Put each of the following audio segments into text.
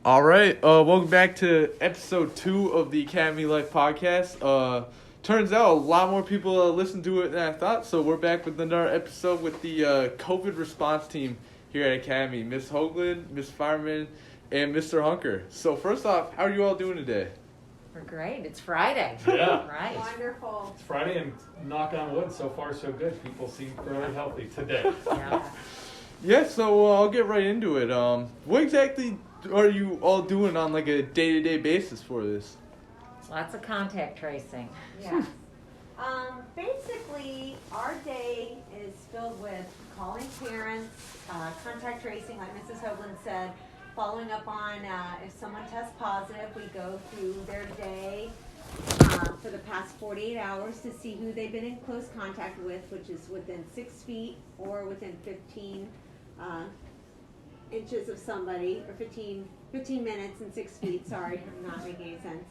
All right, welcome back to episode 2 of the Academy Life podcast. Turns out a lot more people listen to it than I thought, so we're back with another episode with the COVID response team here at Academy. Miss Hoagland, Miss Fireman, and Mr. Hunker. So first off, how are you all doing today? We're great. It's Friday. Yeah. Right. Wonderful. It's Friday, and knock on wood, so far so good. People seem fairly healthy today. Yeah. Yeah, so I'll get right into it. What exactly are you all doing on like a day-to-day basis for this? Lots of contact tracing. Yes. Basically, our day is filled with calling parents, contact tracing, like Mrs. Hoagland said, following up on if someone tests positive, we go through their day for the past 48 hours to see who they've been in close contact with, which is within 6 feet or within 15 inches of somebody, or 15 minutes and 6 feet, sorry, I'm not making any sense.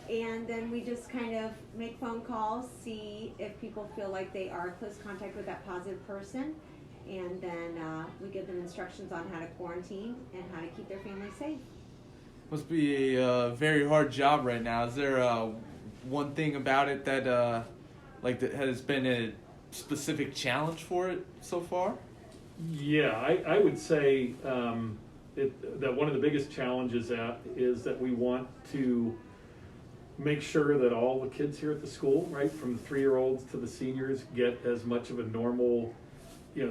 And then we just kind of make phone calls, see if people feel like they are close contact with that positive person, and then we give them instructions on how to quarantine and how to keep their family safe. Must be a very hard job right now. Is there one thing about it that that has been a specific challenge for it so far? Yeah, I would say that one of the biggest challenges is that we want to make sure that all the kids here at the school, right, from the 3-year-olds to the seniors, get as much of a normal,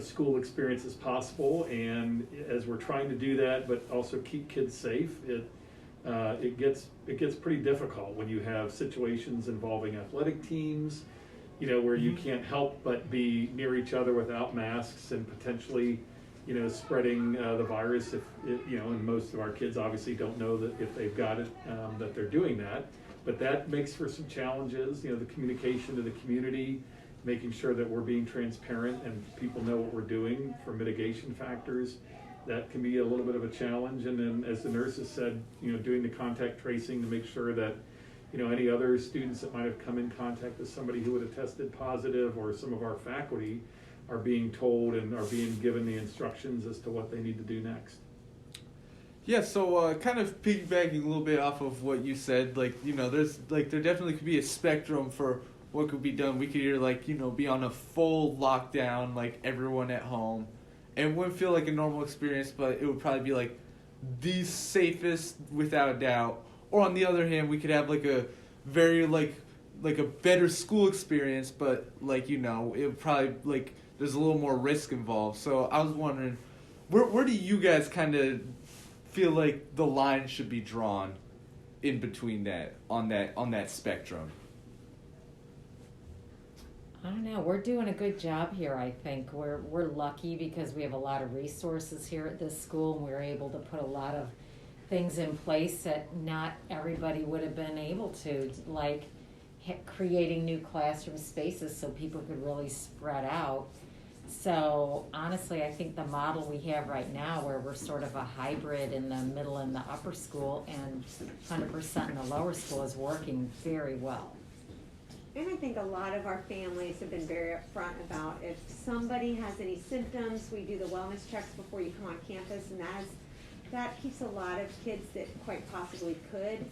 school experience as possible. And as we're trying to do that, but also keep kids safe, it gets pretty difficult when you have situations involving athletic teams, where you can't help but be near each other without masks and potentially, spreading the virus. And most of our kids obviously don't know that if they've got it, that they're doing that. But that makes for some challenges, the communication to the community, making sure that we're being transparent and people know what we're doing for mitigation factors. That can be a little bit of a challenge. And then, as the nurses said, doing the contact tracing to make sure that, any other students that might have come in contact with somebody who would have tested positive, or some of our faculty are being told and are being given the instructions as to what they need to do next. Yeah, so kind of piggybacking a little bit off of what you said, there's there definitely could be a spectrum for what could be done. We could either be on a full lockdown, like everyone at home, and it wouldn't feel like a normal experience, but it would probably be the safest without a doubt. Or on the other hand, we could have a very a better school experience, but it would probably there's a little more risk involved. So I was wondering, where do you guys kind of feel like the line should be drawn in between that on that spectrum? I don't know. We're doing a good job here, I think. We're lucky because we have a lot of resources here at this school, and we're able to put a lot of things in place that not everybody would have been able to, like creating new classroom spaces so people could really spread out. So honestly, I think the model we have right now, where we're sort of a hybrid in the middle and the upper school and 100% in the lower school, is working very well. And I think a lot of our families have been very upfront about if somebody has any symptoms, we do the wellness checks before you come on campus, and that keeps a lot of kids that quite possibly could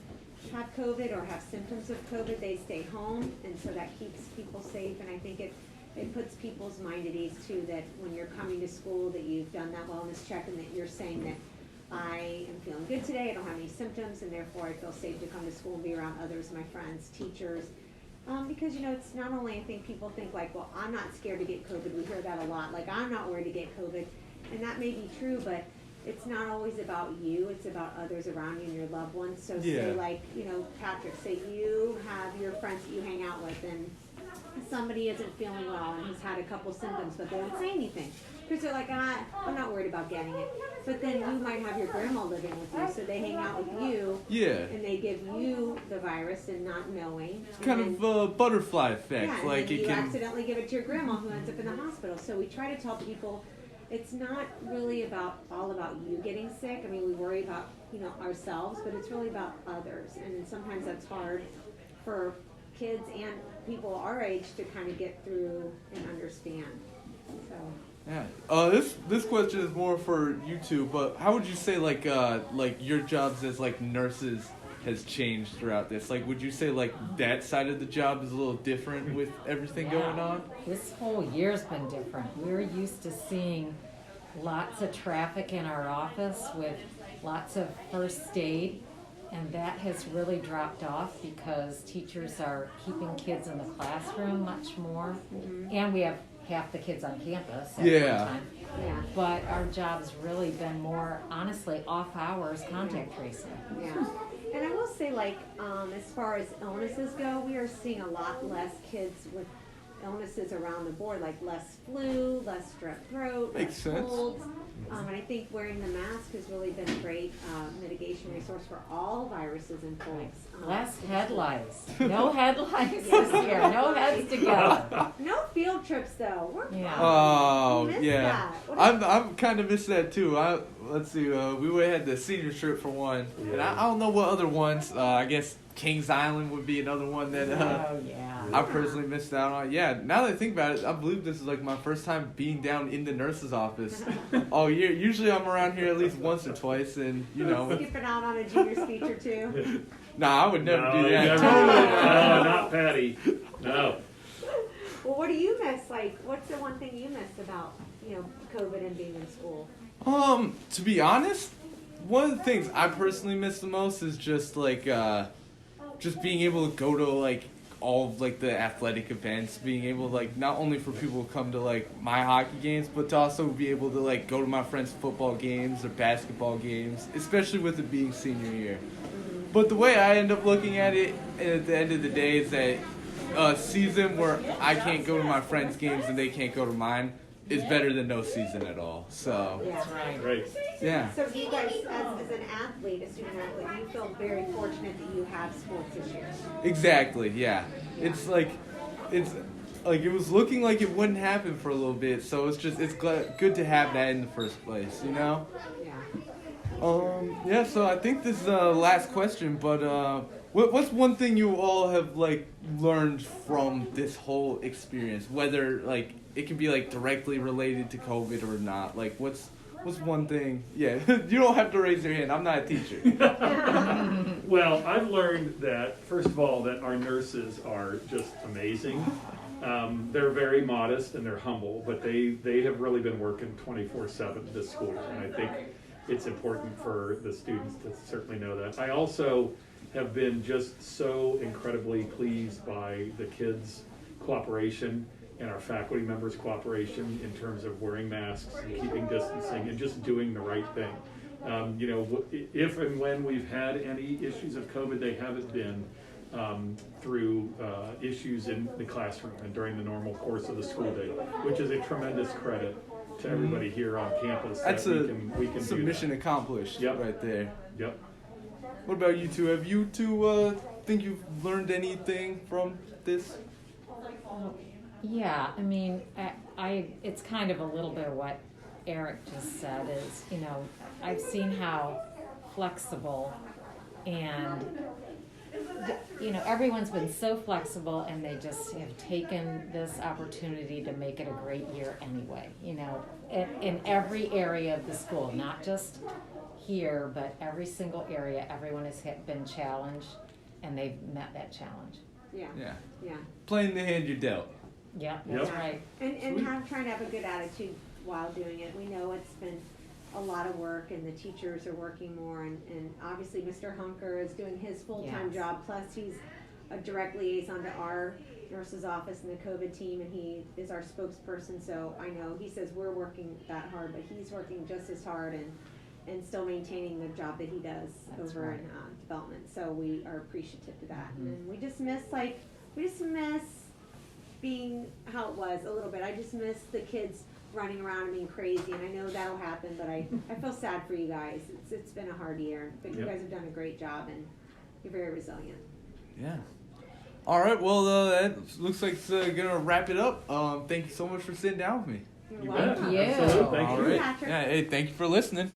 have COVID or have symptoms of COVID, they stay home, and so that keeps people safe. And I think it puts people's mind at ease too, that when you're coming to school, that you've done that wellness check and that you're saying that I am feeling good today, I don't have any symptoms, and therefore I feel safe to come to school and be around others, my friends, teachers. Because it's not only, I think people think well, I'm not scared to get COVID. We hear that a lot, I'm not worried to get COVID, and that may be true, but it's not always about you, it's about others around you and your loved ones. So yeah. Say Patrick, say you have your friends that you hang out with, and somebody isn't feeling well and has had a couple symptoms, but they don't say anything because they're I'm not worried about getting it. But then you might have your grandma living with you, so they hang out with you, and they give you the virus and not knowing. It's kind of a butterfly effect. Yeah, and then you accidentally give it to your grandma who ends up in the hospital. So we try to tell people it's not really all about you getting sick. I mean, we worry about ourselves, but it's really about others, and sometimes that's hard for kids and people our age to kind of get through and understand. So Yeah. This question is more for you two, but how would you say like your jobs as like nurses has changed throughout this? Like, would you say like that side of the job is a little different with everything going on? This whole year's been different. We're used to seeing lots of traffic in our office with lots of first aid, and that has really dropped off because teachers are keeping kids in the classroom much more, and we have half the kids on campus at Yeah. one time. Yeah, But our job's really been more, honestly, off hours contact tracing. yeah. And I will say, like, as far as illnesses go, we are seeing a lot less kids with illnesses around the board, like less flu, less strep throat, Makes less sense. colds. And I think wearing the mask has really been a great mitigation resource for all viruses and colds. Less headlights. No headlights this year. No heads together. No field trips though. Yeah. Oh, Miss yeah. that. What I'm kind of miss that too. Let's see. We would have had the senior trip for one, and I don't know what other ones. I guess Kings Island would be another one that Oh, yeah. I personally missed out on. Yeah. Now that I think about it, I believe this is like my first time being down in the nurse's office all year. Usually I'm around here at least once or twice, and you know. skipping out on a junior speech or two. Nah, I would never do that. No, not Patty. No. Well, what do you miss? Like, what's the one thing you miss about, COVID and being in school? To be honest, one of the things I personally miss the most is just like just being able to go to like all of like the athletic events, being able to like not only for people to come to like my hockey games, but to also be able to like go to my friends' football games or basketball games, especially with it being senior year. But the way I end up looking at it at the end of the day is that a season where I can't go to my friends' games and they can't go to mine is better than no season at all. So, Yeah. Right. Great. yeah. So do you guys, as an athlete, a student athlete, you feel very fortunate that you have sports this year? Exactly, yeah. It's like it was looking like it wouldn't happen for a little bit, so it's good to have that in the first place, you know? Yeah. Yeah, so I think this is the last question, but what's one thing you all have like learned from this whole experience? Whether like it can be like directly related to COVID or not. Like what's one thing? Yeah, you don't have to raise your hand. I'm not a teacher. Well, I've learned that, first of all, that our nurses are just amazing. They're very modest and they're humble, but they have really been working 24/7 this school, and I think it's important for the students to certainly know that. I also have been just so incredibly pleased by the kids' cooperation and our faculty members' cooperation in terms of wearing masks and keeping distancing and just doing the right thing. If and when we've had any issues of COVID, they haven't been through issues in the classroom and during the normal course of the school day, which is a tremendous credit to everybody here on campus. That's that a we can do mission that. accomplished Yep. right there. Yep. What about you two? Have you two think you've learned anything from this? Yeah, I mean, I it's kind of a little bit of what Eric just said is, I've seen how flexible and, everyone's been so flexible and they just have taken this opportunity to make it a great year anyway, in every area of the school, not just here, but every single area, everyone has been challenged and they've met that challenge. Yeah. Yeah. Yeah. Playing the hand you're dealt. Yeah, that's Yep. right. And trying to have a good attitude while doing it. We know it's been a lot of work and the teachers are working more and obviously Mr. Hunker is doing his full-time Yes. job, plus he's a direct liaison to our nurse's office and the COVID team, and he is our spokesperson, so I know he says we're working that hard, but he's working just as hard and still maintaining the job that he does That's over right. in development, so we are appreciative to that. Mhm. And we just miss being how it was a little bit. I just miss the kids running around and being crazy, and I know that'll happen, but I feel sad for you guys. It's been a hard year, but you Yep. guys have done a great job, and you're very resilient. Yeah. All right. Well, that looks like it's gonna wrap it up. Thank you so much for sitting down with me. You're You welcome. bet. Thank you. Absolutely. Thank All you. right. Patrick. Yeah. Hey, thank you for listening.